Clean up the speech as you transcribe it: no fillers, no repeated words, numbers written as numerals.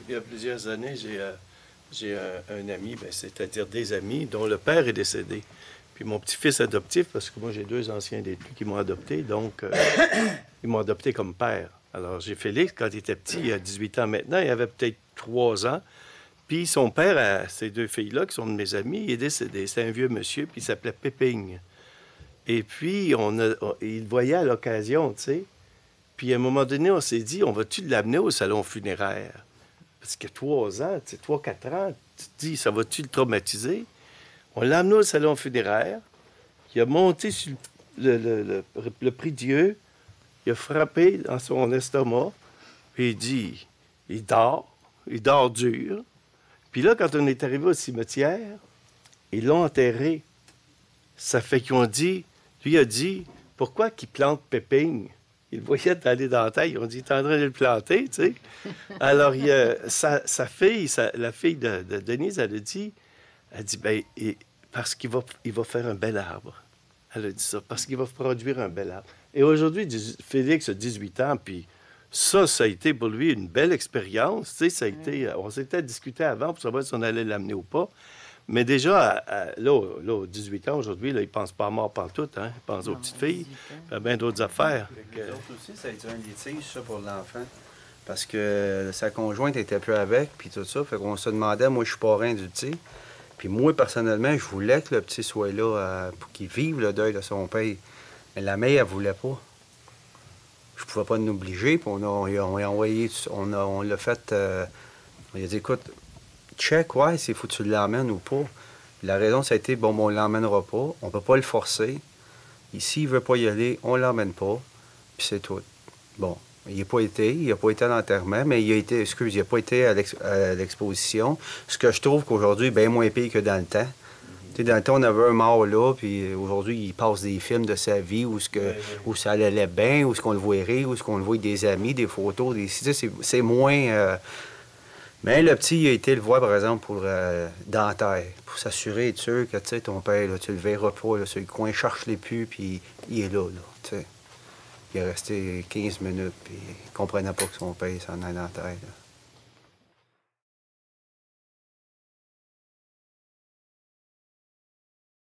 Il y a plusieurs années, j'ai un ami, c'est-à-dire des amis, dont le père est décédé. Puis mon petit-fils adoptif, parce que moi j'ai deux anciens détenus qui m'ont adopté, donc ils m'ont adopté comme père. Alors j'ai Félix, quand il était petit, il a 18 ans maintenant, il avait peut-être 3 ans. Puis son père, à ces deux filles-là, qui sont de mes amis, il est décédé. C'est un vieux monsieur, puis il s'appelait Péping. Et puis, il le voyait à l'occasion, tu sais. Puis à un moment donné, on s'est dit, on va-tu l'amener au salon funéraire? Parce que 3 ans, tu sais, 3, 4 ans, tu te dis, ça va-tu le traumatiser? On l'a amené au salon funéraire. Il a monté sur le prix Dieu. Il a frappé dans son estomac. Puis il dit, il dort dur. Puis là, quand on est arrivé au cimetière, ils l'ont enterré. Ça fait qu'ils ont dit, lui a dit, pourquoi qu'il plante Péping? Il le voyait aller dans la tête. Ils ont dit, il est en train de le planter, tu sais. Alors, sa fille, la fille de Denise, elle a dit, ben, parce qu'il va faire un bel arbre. Elle a dit ça, parce qu'il va produire un bel arbre. Et aujourd'hui, Félix a 18 ans, puis ça a été pour lui une belle expérience. Tu sais, ça a été, on s'était discuté avant pour savoir si on allait l'amener ou pas. Mais déjà, là, 18 ans aujourd'hui, là, il ne pense pas à mort pantoute, hein? Il pense aux petites filles, il fait bien d'autres affaires. Les autres aussi, ça a été un litige, ça, pour l'enfant. Parce que sa conjointe était plus avec, puis tout ça. Fait qu'on se demandait, moi, je suis parrain du petit. Puis moi, personnellement, je voulais que le petit soit là pour qu'il vive le deuil de son père. Mais la mère, elle voulait pas. Je pouvais pas nous obliger, puis on a envoyé, on l'a fait, on a dit, écoute, check, ouais, s'il faut que tu l'emmènes ou pas. La raison, ça a été, bon, on l'emmènera pas, on peut pas le forcer. Et s'il veut pas y aller, on l'emmène pas, puis c'est tout. Bon, il n'a pas été à l'enterrement, mais il n'a pas été à l'exposition. Ce que je trouve qu'aujourd'hui est bien moins pire que dans le temps. Tu sais, dans le temps, on avait un mort là, puis aujourd'hui, il passe des films de sa vie où ça allait bien, où ce qu'on le voyait, où ce qu'on le voit des amis, des photos, c'est moins... Mais le petit, il a été le voir, par exemple, pour dentaire, pour s'assurer, être sûr que, tu sais, ton père, là, tu le verras pas, là, sur le coin, cherche-les plus, puis il est là, tu sais. Il est resté 15 minutes, puis il comprenait pas que son père s'en allait dans la tête, là.